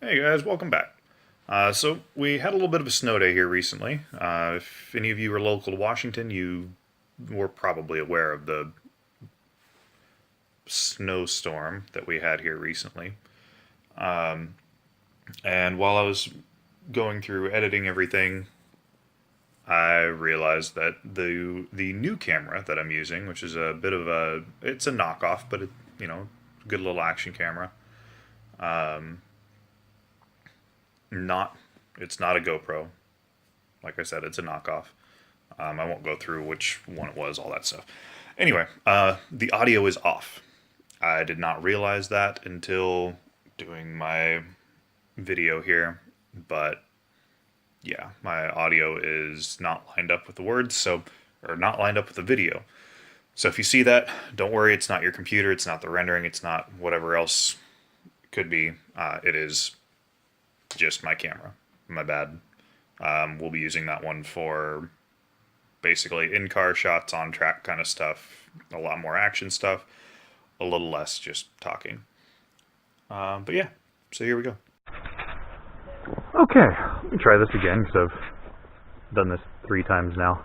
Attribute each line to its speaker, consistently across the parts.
Speaker 1: Hey guys, welcome back. So we had a little bit of a snow day here recently. If any of you are local to Washington, you were probably aware of the snowstorm that we had here recently. And while I was going through editing everything, I realized that the new camera that I'm using, which is a bit of it's a knockoff, but good little action camera. Not, it's not a GoPro. Like I said, it's a knockoff. I won't go through which one it was, all that stuff. Anyway, the audio is off. I did not realize that until doing my video here, but yeah, my audio is not lined up with the words, or not lined up with the video. So if you see that, don't worry, it's not your computer, it's not the rendering, it's not whatever else it could be. It is just my camera. My bad. We'll be using that one for basically in-car shots, on-track kind of stuff, a lot more action stuff, a little less just talking. But yeah, so here we go.
Speaker 2: Okay, let me try this again because I've done this 3 times now.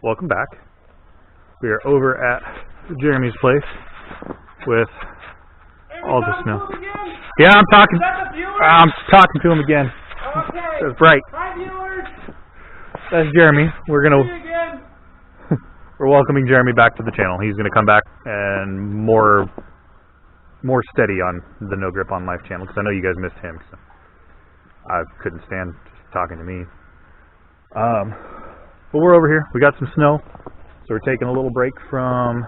Speaker 2: Welcome back. We are over at Jeremy's place with all the snow. Yeah, I'm talking to him again.
Speaker 3: Okay.
Speaker 2: That's right.
Speaker 3: Hi, viewers.
Speaker 2: That's Jeremy. We're
Speaker 3: See you again.
Speaker 2: we're welcoming Jeremy back to the channel. He's gonna come back and more steady on the No Grip on Life channel because I know you guys missed him. So I couldn't stand just talking to me. But we're over here. We got some snow, so we're taking a little break from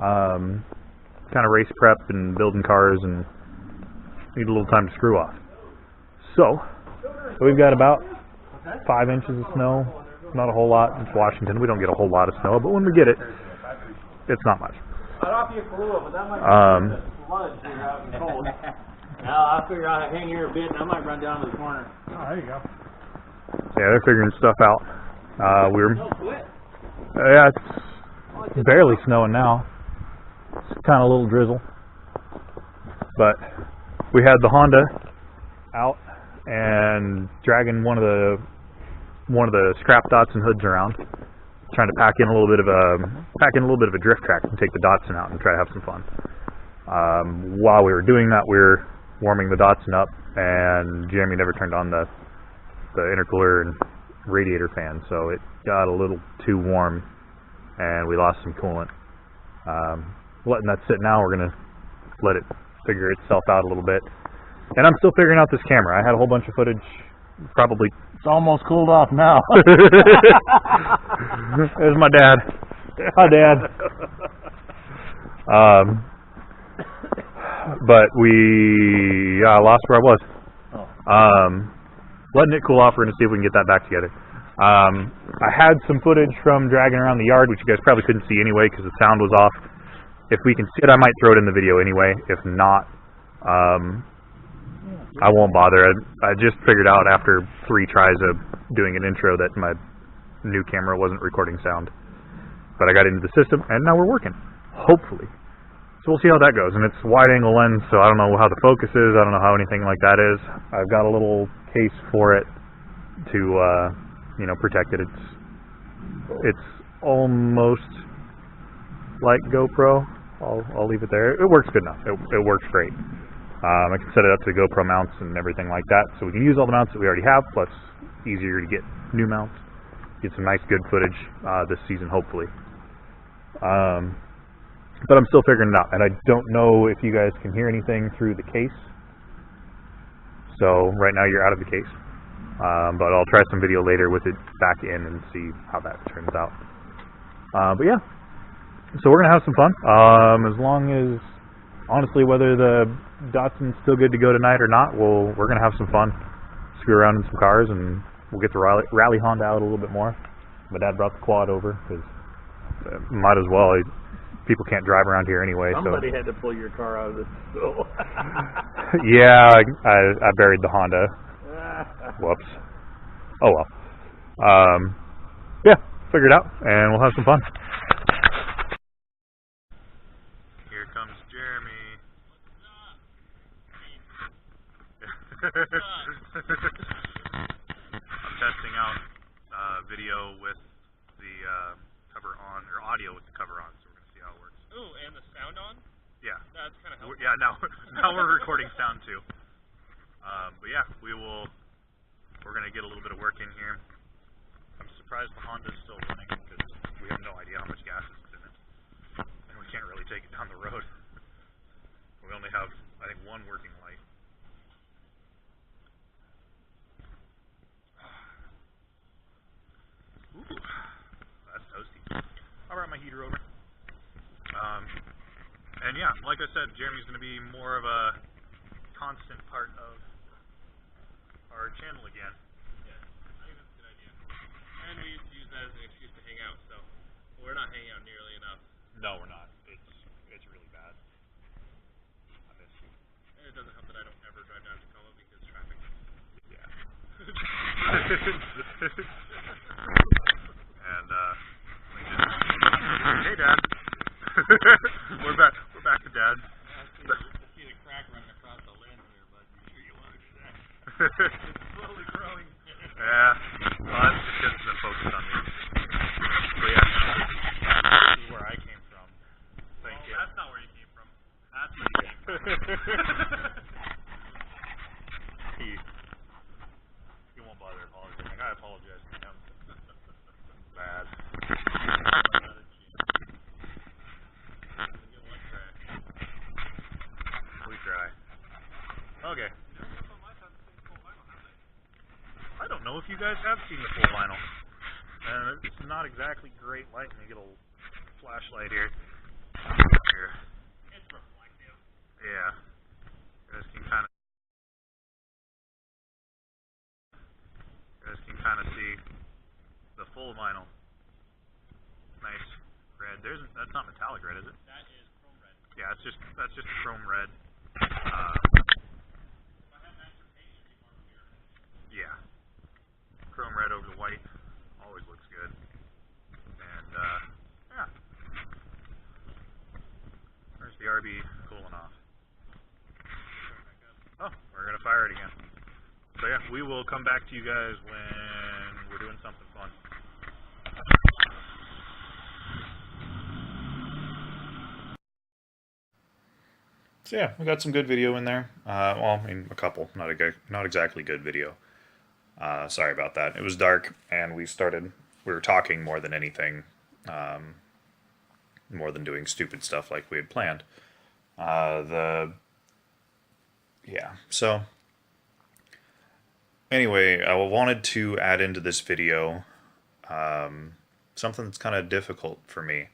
Speaker 2: kind of race prep and building cars, and need a little time to screw off. So we've got about 5 inches of snow. Not a whole lot. It's Washington. We don't get a whole lot of snow, but when we get it, it's not much.
Speaker 3: I'd offer you a Kahlua, but that might be sludge here out in the cold. Now I'll figure out how to hang here a bit, and I might run down to the corner. Oh, there you go.
Speaker 2: Yeah, they're figuring stuff out.
Speaker 3: No quit.
Speaker 2: Yeah, it's barely snowing now. It's kind of a little drizzle, but we had the Honda out and dragging one of the scrap dots and hoods around, trying to pack in a little bit of a drift track and take the Datsun out and try to have some fun. While we were doing that, we were warming the Datsun up, and Jeremy never turned on the intercooler and radiator fan, so it got a little too warm, and we lost some coolant. Letting that sit now, we're gonna let it figure itself out a little bit. And I'm still figuring out this camera. I had a whole bunch of footage, probably.
Speaker 3: It's almost cooled off now.
Speaker 2: There's my dad. Hi, Dad. But I lost where I was. Letting it cool off. We're gonna see if we can get that back together. I had some footage from dragging around the yard, which you guys probably couldn't see anyway because the sound was off. If we can see it, I might throw it in the video anyway. If not, I won't bother. I just figured out after 3 tries of doing an intro that my new camera wasn't recording sound. But I got into the system, and now we're working. Hopefully. So we'll see how that goes. And it's wide angle lens, so I don't know how the focus is. I don't know how anything like that is. I've got a little case for it to, protect it. It's almost like GoPro. I'll leave it there. It works good enough. It works great. I can set it up to the GoPro mounts and everything like that, so we can use all the mounts that we already have, plus easier to get new mounts. Get some nice good footage this season, hopefully. But I'm still figuring it out, and I don't know if you guys can hear anything through the case. So right now you're out of the case, but I'll try some video later with it back in and see how that turns out. But yeah, so we're gonna have some fun. As long as, honestly, whether the Datsun's still good to go tonight or not, we're gonna have some fun. Screw around in some cars, and we'll get the rally Honda out a little bit more. My dad brought the quad over because might as well. People can't drive around here anyway.
Speaker 3: Somebody had to pull your car out of the snow.
Speaker 2: Yeah, I buried the Honda. Whoops. Oh well. Yeah, figure it out, and we'll have some fun. Here comes Jeremy. I'm testing out video with the cover on, or audio with the cover on, so we're going to see how it works.
Speaker 3: Ooh, and the sound on?
Speaker 2: Yeah.
Speaker 3: That's kind of helpful.
Speaker 2: Yeah, now we're recording sound too. But yeah, we're going to get a little bit of work in here. I'm surprised the Honda's still running because we have no idea how much gas is in it. And we can't really take it down the road. We only have, I think, one working light. Ooh, that's toasty. I brought my heater over. And yeah, like I said, Jeremy's going to be more of a constant part of our channel again.
Speaker 3: Yeah, I think that's a good idea. And we used to use that as an excuse to hang out, so we're not hanging out nearly enough.
Speaker 2: No, we're not. It's really bad. I miss you.
Speaker 3: And it doesn't help that I don't ever drive down to Tacoma because traffic.
Speaker 2: Yeah. And hey, Dad. We're back to Dad.
Speaker 3: I see the crack running across the lens there, but I'm sure you want to do that. It's slowly growing.
Speaker 2: Yeah. Well, that's because it's been focused on me. So yeah, this is where I came from. Thank you.
Speaker 3: That's not where you came from. That's where you came from.
Speaker 2: He won't bother apologizing. I apologize to him. Bad. We try. Okay. I don't know if you guys have seen the full vinyl. And it's not exactly great light. Let me get a flashlight here. Here.
Speaker 3: It's reflective.
Speaker 2: Yeah. You guys can kind of see the full vinyl. Nice red. That's not metallic red, is it?
Speaker 3: That is chrome red.
Speaker 2: Yeah, that's just a chrome red.
Speaker 3: If I had nicer paint, it'd be more clear.
Speaker 2: Yeah. Chrome red over the white always looks good. And yeah. There's the RB cooling off. Oh, we're gonna fire it again. So yeah, we will come back to you guys when we're doing something fun.
Speaker 1: So yeah, we got some good video in there. Well, I mean, a couple, not exactly good video. Sorry about that. It was dark, and we were talking more than anything, more than doing stupid stuff like we had planned. So anyway, I wanted to add into this video something that's kind of difficult for me.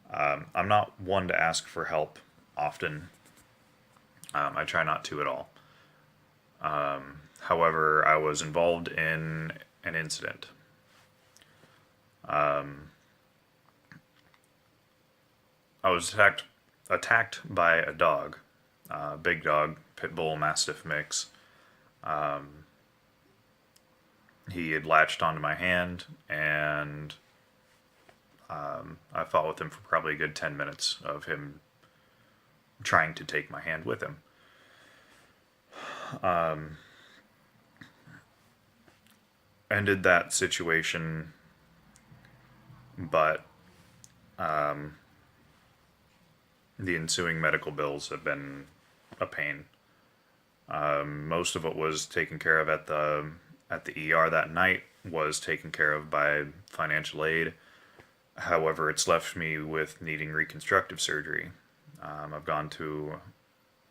Speaker 1: I'm not one to ask for help often. I try not to at all. However, I was involved in an incident. I was attacked by a dog, big dog, pit bull mastiff mix. He had latched onto my hand, and I fought with him for probably a good 10 minutes of him trying to take my hand with him. Ended that situation, but the ensuing medical bills have been a pain. Most of what was taken care of at the ER that night was taken care of by financial aid. However, it's left me with needing reconstructive surgery. I've gone to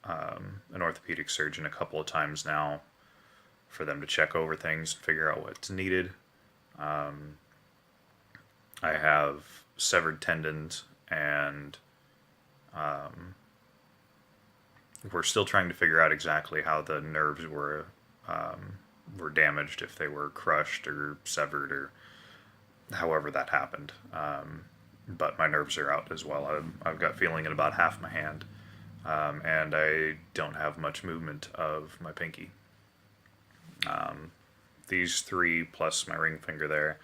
Speaker 1: an orthopedic surgeon a couple of times now for them to check over things and figure out what's needed. I have severed tendons, and we're still trying to figure out exactly how the nerves were damaged, if they were crushed or severed or however that happened. But my nerves are out as well. I've got feeling in about half my hand, and I don't have much movement of my pinky. These three plus my ring finger there,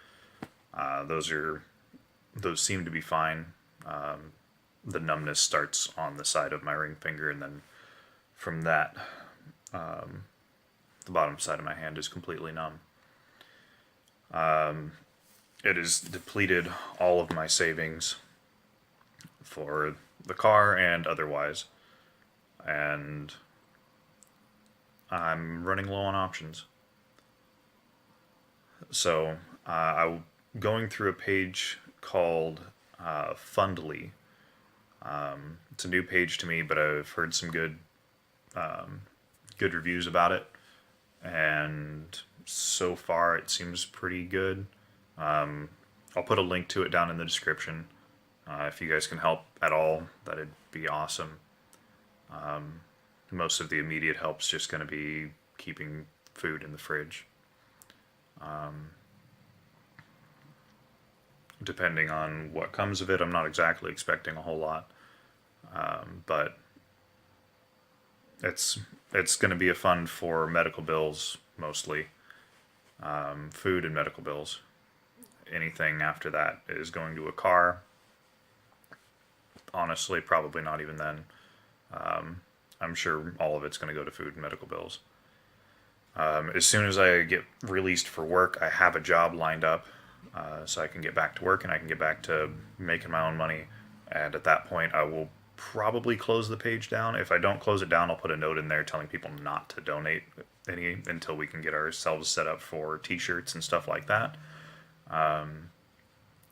Speaker 1: those seem to be fine. The numbness starts on the side of my ring finger, and then from that, the bottom side of my hand is completely numb. It has depleted all of my savings for the car and otherwise, and I'm running low on options. So I'm going through a page called Fundly. It's a new page to me, but I've heard some good reviews about it, and so far it seems pretty good. I'll put a link to it down in the description. If you guys can help at all, that'd be awesome. Most of the immediate help's just going to be keeping food in the fridge. Depending on what comes of it, I'm not exactly expecting a whole lot. But it's going to be a fund for medical bills mostly. Food and medical bills. Anything after that is going to a car. Honestly, probably not even then. I'm sure all of it's going to go to food and medical bills. As soon as I get released for work, I have a job lined up, so I can get back to work and I can get back to making my own money. And at that point, I will probably close the page down. If I don't close it down, I'll put a note in there telling people not to donate any until we can get ourselves set up for t-shirts and stuff like that.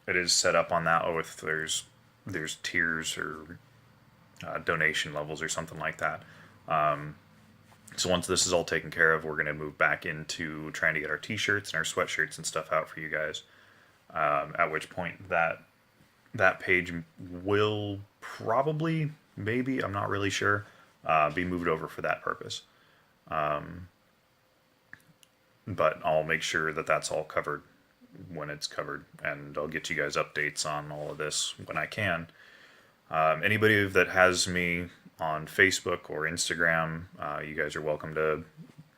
Speaker 1: It is set up on that with there's tiers or donation levels or something like that. So once this is all taken care of, we're going to move back into trying to get our t-shirts and our sweatshirts and stuff out for you guys. At which point that page will probably, maybe, I'm not really sure, be moved over for that purpose. But I'll make sure that that's all covered when it's covered, and I'll get you guys updates on all of this when I can. Anybody that has me on Facebook or Instagram, you guys are welcome to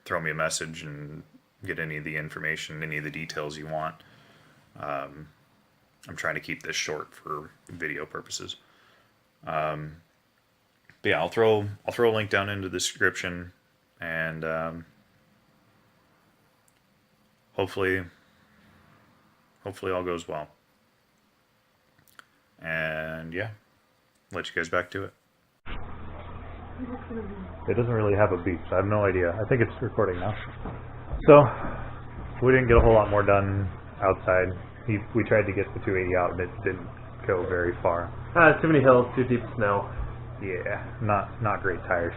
Speaker 1: throw me a message and get any of the information, any of the details you want. I'm trying to keep this short for video purposes. But yeah, I'll throw a link down into the description, and hopefully all goes well. And yeah, let you guys back to it.
Speaker 2: It doesn't really have a beep, so I have no idea. I think it's recording now. So, we didn't get a whole lot more done outside. We tried to get the 280 out, and it didn't go very far.
Speaker 3: Too many hills, too deep snow.
Speaker 2: Yeah, not great tires.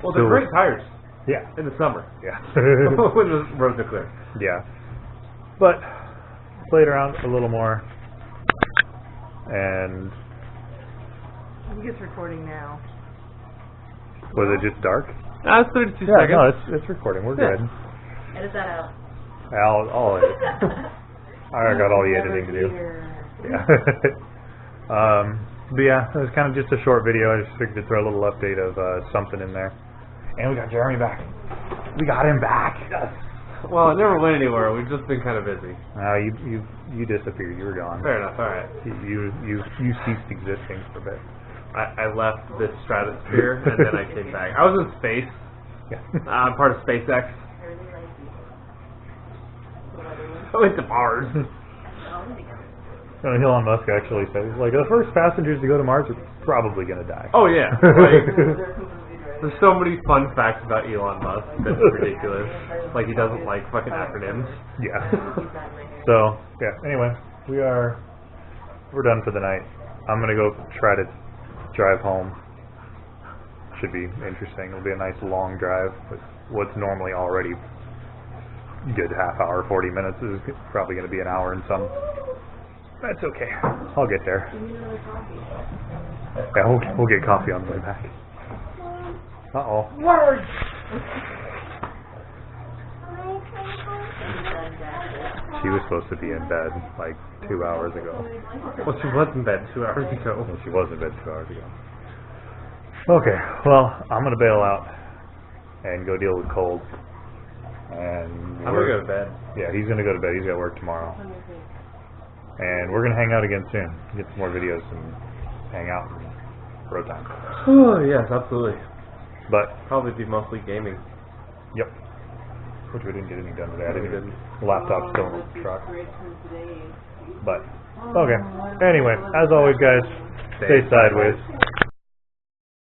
Speaker 3: Well, they're great tires.
Speaker 2: Yeah.
Speaker 3: In the summer.
Speaker 2: Yeah.
Speaker 3: When the roads are clear.
Speaker 2: Yeah. But, played around a little more, and...
Speaker 4: I think it's recording now.
Speaker 2: Was it just dark?
Speaker 3: It's 32 seconds.
Speaker 2: No, it's recording. We're good.
Speaker 4: Edit that out.
Speaker 2: I'll edit. I got all the editing to do. Yeah. But yeah, it was kind of just a short video. I just figured to throw a little update of something in there. And we got Jeremy back. We got him back. Yes.
Speaker 3: Well, it never went anywhere. We've just been kind of busy.
Speaker 2: You disappeared. You were gone.
Speaker 3: Fair enough. All right.
Speaker 2: You ceased existing for a bit.
Speaker 3: I left the stratosphere and then I came back. I was in space.
Speaker 2: Yeah.
Speaker 3: I'm part of SpaceX. I went to Mars.
Speaker 2: Elon Musk actually said, like, the first passengers to go to Mars are probably going to die.
Speaker 3: Oh, yeah. Like, there's so many fun facts about Elon Musk that's ridiculous. Like, he doesn't like fucking acronyms.
Speaker 2: Yeah. So, yeah, anyway, we're done for the night. I'm going to go try to drive home. Should be interesting. It'll be a nice long drive, but what's normally already good half hour, 40 minutes is probably going to be an hour and some. That's okay. I'll get there. Yeah, we'll get coffee on the way back. Uh-oh.
Speaker 4: Words!
Speaker 2: She was supposed to be in bed like 2 hours ago.
Speaker 3: Well, she was in bed 2 hours ago.
Speaker 2: Well, she was in bed 2 hours ago. Okay, well, I'm going to bail out and go deal with cold. And
Speaker 3: I'm going to go to bed.
Speaker 2: Yeah, he's going to go to bed. He's got to work tomorrow. And we're going to hang out again soon. Get some more videos and hang out and road time.
Speaker 3: Oh, yes, absolutely.
Speaker 2: But
Speaker 3: probably be mostly gaming.
Speaker 2: Yep. which we didn't get any done today. I didn't even, the laptop's still in the truck. But, okay. Anyway, as always, guys, stay sideways.